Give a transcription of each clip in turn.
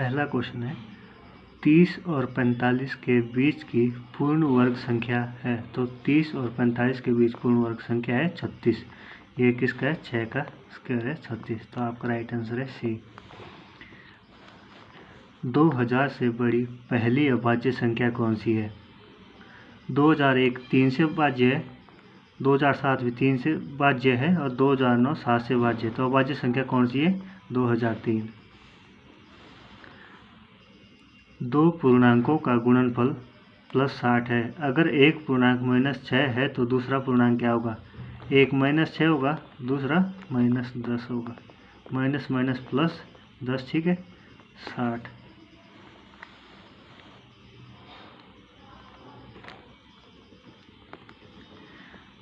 पहला क्वेश्चन है 30 और 45 के बीच की पूर्ण वर्ग संख्या है। तो 30 और 45 के बीच पूर्ण वर्ग संख्या है 36। ये किसका है? 6 का स्क्वायर है 36। तो आपका राइट आंसर है सी। 2000 से बड़ी पहली अभाज्य संख्या कौन सी है? 2001 3 से भाज्य है, 2007 भी 3 से भाज्य है और 2009 7 से भाज्य है। तो अभाज्य संख्या कौन सी है? 2003। दो पूर्णांकों का गुणनफल +60 है। अगर एक पूर्णांक -6 है तो दूसरा पूर्णांक क्या होगा? एक -6 होगा, दूसरा -10 होगा। माइनस माइनस प्लस 10, ठीक है, 60।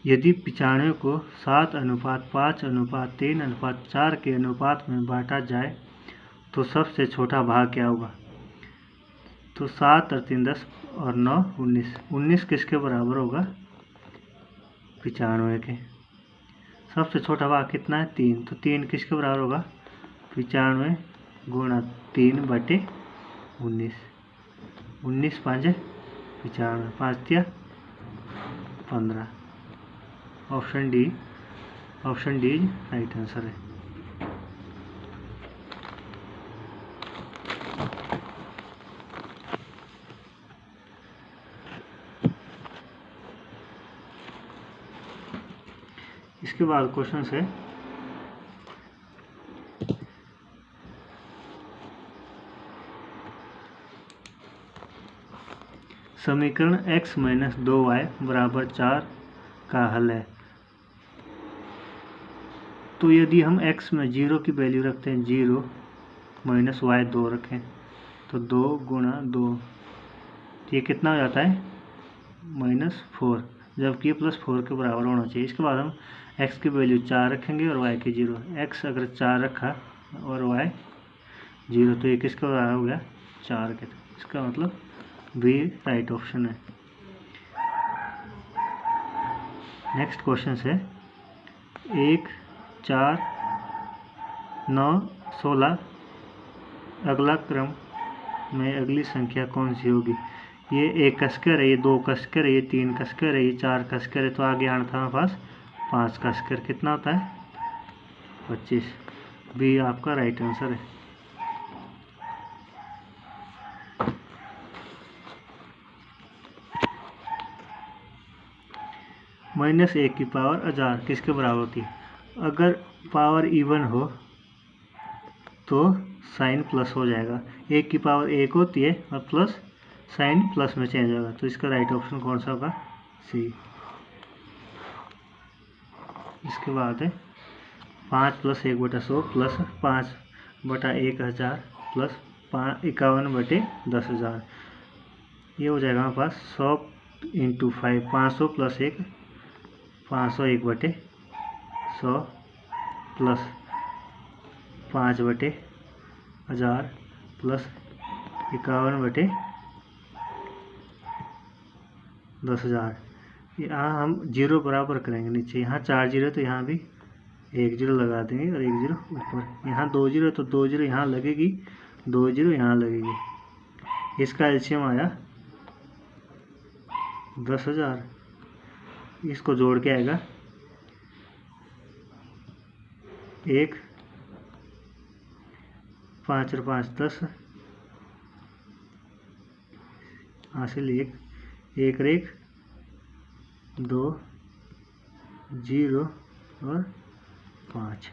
यदि 95 को 7:5:3:4 के अनुपात में बांटा जाए तो सबसे छोटा भाग क्या होगा? तो 7 और 3 10 और 9 19। 19 किसके बराबर होगा? 95 के। सबसे छोटा भाग कितना है? 3। तो 3 किसके बराबर होगा? 95 गुणा 3/19। 19 5 95, 5 दिया 15। ऑप्शन डी राइट आंसर है। इसके बाद क्वेश्चन है समीकरण x - 2y = 4 का हल है। तो यदि हम x में 0 की वैल्यू रखते हैं, 0 -y 2 रखें तो 2 × 2, ये कितना हो जाता है? -4, जबकि ये +4 के बराबर होना चाहिए। इसके बाद हम x की वैल्यू 4 रखेंगे और y की 0। x अगर 4 रखा और y 0 तो ये किसके बराबर हो गया? 4 के। इसका मतलब बी राइट ऑप्शन है। नेक्स्ट क्वेश्चन है 1 4 9 16 अगला क्रम में अगली संख्या कौन सी होगी? ये 1 का स्क्वायर है, ये 2 का स्क्वायर है, ये 3 का स्क्वायर है, ये 4 का स्क्वायर है। तो आगे आना था हमारे पास 5 का स्क्वायर। कितना होता है? 25। बी आपका राइट आंसर है। -1 की पावर 1000 किसके बराबर होती है? अगर पावर इवन हो तो साइन प्लस हो जाएगा। 1 की पावर 1 होती है और प्लस साइन प्लस में चेंज होगा। तो इसका राइट ऑप्शन कौन सा होगा? सी। इसके बाद है 5 + 1/100 प्लस 5/1000 प्लस 51/10,000। ये हो जाएगा हमारे पास 100 × 5, 500 + 1 501/100 प्लस 5/1000 प्लस 51/10,000। यहाँ हम 0 बराबर करेंगे नीचे। यहाँ 4 0 तो यहाँ भी 1 0 लगा देंगे और 1 0 ऊपर। यहाँ 2 0 तो 2 0 यहाँ लगेगी, 2 0 यहाँ लगेगी। इसका एलसीएम आया 10,000। इसको जोड़ के आएगा 1 5 और 5 10 हासिल 1 1 और 1 2 0 और 5।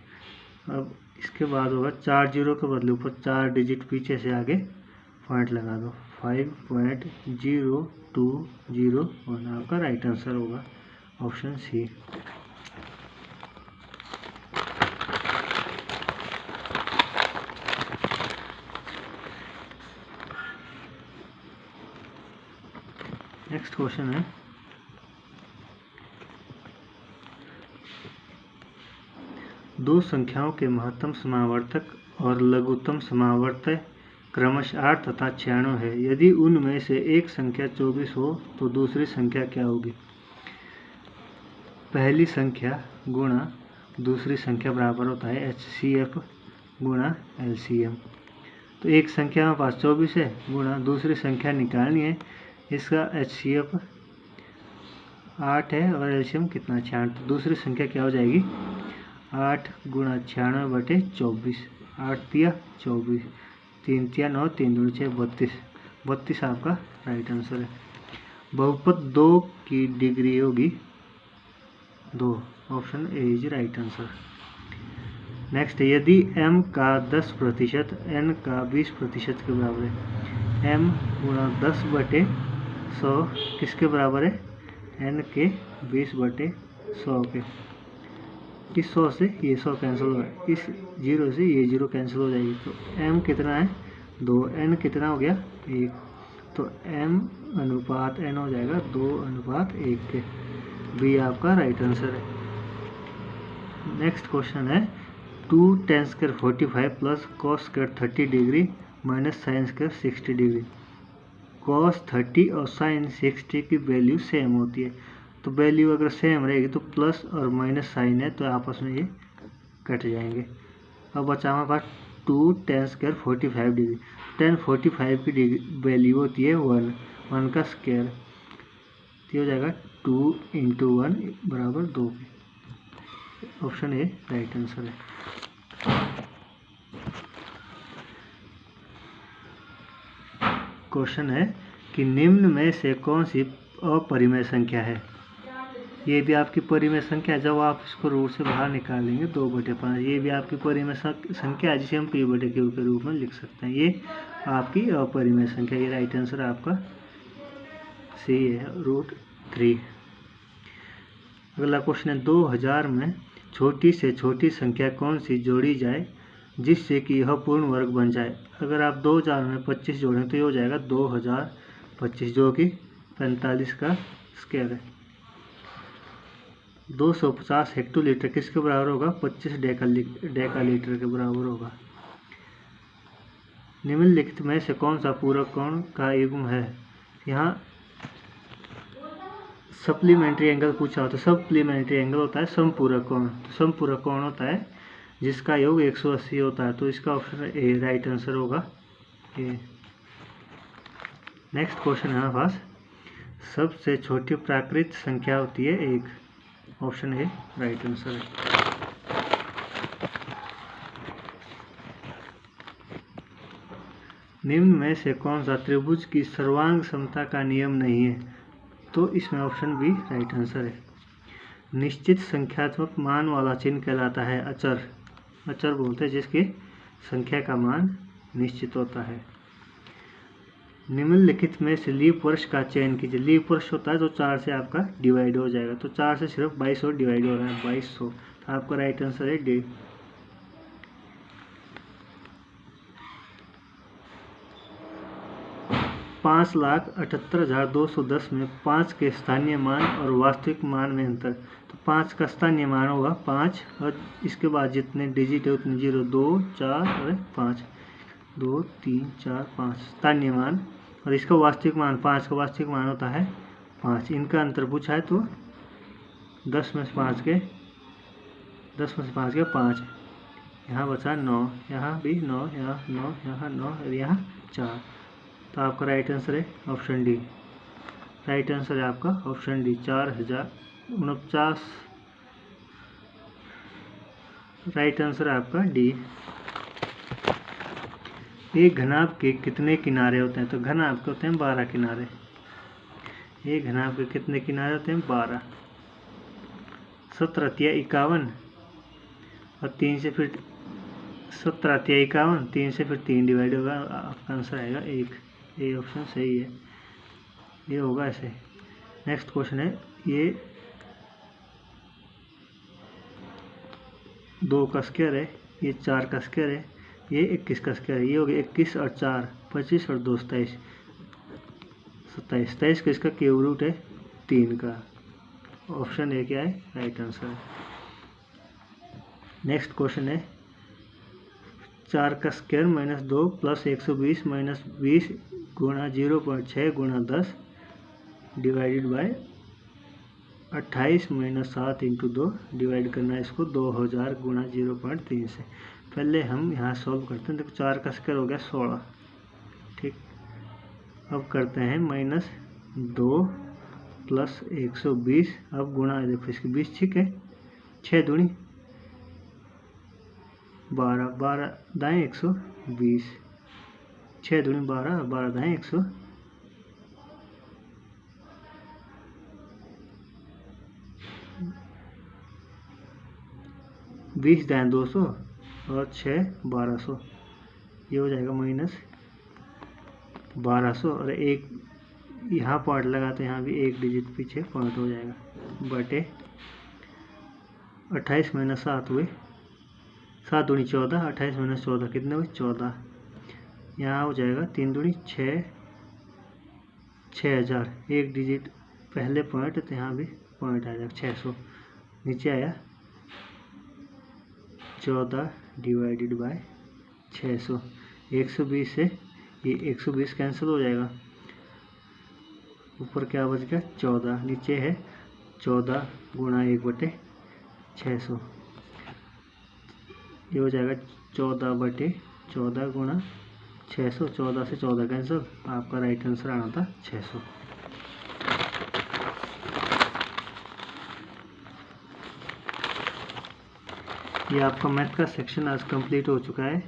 अब इसके बाद होगा 4 0 के बदले ऊपर 4 डिजिट पीछे से आगे पॉइंट लगा दो। 5.020 आपका राइट आंसर होगा ऑप्शन सी। नेक्स्ट क्वेश्चन है दो संख्याओं के महत्तम समावर्तक और लघुत्तम समावर्तक क्रमशः 8 तथा 96 है। यदि उनमें से एक संख्या 24 हो तो दूसरी संख्या क्या होगी? पहली संख्या गुणा दूसरी संख्या बराबर होता है HCF गुणा LCM। तो एक संख्या हमारे पास 24 है गुणा दूसरी संख्या निकालनी है, इसका HCF 8 है और एलसीएम कितना 96, तो दूसरी संख्या क्या हो जाएगी 8 गुणा 96/24, 8 तिया 24, 3 तिया 9, 3 दूनी 6, 32 आपका राइट आंसर है। बहुपद 2 की डिग्री होगी 2, option A is right answer. Next, यदि m का 10% n का 20% के बराबर है, m गुणा 10/100 किसके बराबर है, n के 20/100 के। इस 100 से ये 100 कैंसिल होगा, इस 0 से ये 0 कैंसिल हो जाएगी, तो m कितना है 2, n कितना हो गया 1, तो m अनुपात n हो जाएगा 2:1 के। बी आपका राइट आंसर है। नेक्स्ट क्वेश्चन है 2 tan square 45 plus cos square 30 degree minus sine square 60 degree. cos 30 और साइन 60 की वैल्यू सेम होती है, तो वैल्यू अगर सेम रहेगी तो प्लस और माइनस साइन है तो आपस में ये कट जाएंगे। अब बचा हमारे पास 2 tan स्क्वायर 45 डिग्री। tan 45 की वैल्यू होती है 1 का स्क्वायर, तो हो जाएगा 2 × 1 बराबर 2। ऑप्शन ए राइट आंसर है। क्वेश्चन है कि निम्न में से कौन सी अपरिमेय संख्या है। ये भी आपकी परिमेय संख्या है, जब आप इसको रूट से बाहर निकालेंगे 2/5। ये भी आपकी परिमेय संख्या है जिसे हम p/q के रूप में लिख सकते हैं। ये आपकी अपरिमेय संख्या, ये राइट आंसर आपका सी है √3। अगला क्वेश्चन है 2000 में छोटी से छोटी संख्या कौन सी जोड़ी जाए जिससे कि यह पूर्ण वर्ग बन जाए। अगर आप 2000 में 25 जोड़ें तो ये हो जाएगा 2025, जो कि 45 का स्क्वायर है। 250 हेक्टोलीटर किसके बराबर होगा, 25 डेकालीटर के बराबर होगा। निम्नलिखित में से कौन सा पूरक कोण का युग्म है। यहाँ सप्लीमेंट्री एंगल पूछा हो तो सप्लीमेंट्री एंगल होता है समपूरक कोण। तो समपूरक कोण होता है जिसका योग 180 होता है, तो इसका ऑप्शन ए राइट आंसर होगा ए। नेक्स्ट क्वेश्चन है हमारे पास, सबसे छोटी प्राकृत संख्या होती है 1, ऑप्शन ए राइट आंसर है। निम्न में से कौन सा त्रिभुज की सर्वांग समता का नियम नहीं है, तो इसमें ऑप्शन बी राइट आंसर है। निश्चित संख्यात्मक मान वाला चिन्ह कहलाता है अचर। अचर बोलते हैं जिसकी संख्या का मान निश्चित होता है। निम्नलिखित में से लीप वर्ष का चयन कीजिए। लीप वर्ष होता है तो 4 से आपका डिवाइड हो जाएगा, तो 4 से सिर्फ 2200 डिवाइड हो रहा है, 2200, तो आपका राइट आंसर है डी। पाँच 5,78,210 में 5 के स्थानीय मान और वास्तविक मान में अंतर। तो 5 का स्थानीय मान होगा 5 और इसके बाद जितने डिजिट है उतने 0, 2, 4 और 5, 2, 3, 4, 5 स्थानीय मान, और इसका वास्तविक मान 5 का वास्तविक मान होता है 5। इनका अंतर पूछा है तो 10 में से 5 के 5, यहाँ बचा 9, यहाँ भी 9, यहाँ 9, यहाँ 9 और यहाँ 4, तो आपका राइट आंसर है ऑप्शन डी। राइट आंसर है आपका ऑप्शन डी 4049। राइट आंसर है आपका डी। एक घनाभ के कितने किनारे होते हैं, तो घनाभ के होते हैं 12 किनारे। एक घनाभ के कितने किनारे होते हैं 12। 17 × 51 और 3 से फिर 17 × 51, 3 से फिर 3 डिवाइड होगा, आपका आंसर आएगा 1। ये ऑप्शन सही है, ये होगा ऐसे। नेक्स्ट क्वेश्चन है, ये 2 का स्क्वायर है, ये 4 का स्क्वायर है, ये 21 का स्क्वायर है। ये हो गया 21 और 4 25 और 2 27, 27 का इसका क्यूब रूट है 3 का। ऑप्शन ए क्या है राइट आंसर है। नेक्स्ट क्वेश्चन है 4 का स्क्वायर -2 + 120 - 20 गुणा 0.6 गुणा 10 डिवाइडेड बाय 28 - 7 × 2 डिवाइड करना है इसको 2000 गुणा 0.3 से। पहले हम यहाँ सॉल्व करते हैं। देखो 4 का स्क्वायर हो गया 16, ठीक। अब करते हैं -2 + 120, अब गुणा, देखो इसकी 20, ठीक है। 6 दूनी 12, 12 दाएँ 120, 6 दूनी 12, 12 दाएँ 100, 20 दाएँ 200 और 6 1200, ये हो जाएगा -1200। और एक यहाँ पॉइंट लगाते हैं, यहाँ भी एक डिजिट पीछे पॉइंट हो जाएगा, बटे 28 - 7 हुए 7 दूनी 14, 28 - 14 कितने हुए 14। यहाँ हो जाएगा 3 दूनी 6, 6000, एक डिजिट पहले पॉइंट, तो यहाँ भी पॉइंट आ जाएगा 600, नीचे आया 14 / 600। 120 से ये 120 कैंसिल हो जाएगा, ऊपर क्या बच गया 14, नीचे है 14 गुणा 1/600, ये हो जाएगा 14/14 गुणा 600। 14 से 14 कैंसिल, आपका राइट आंसर आना था 600। ये आपका मैथ का सेक्शन आज कंप्लीट हो चुका है।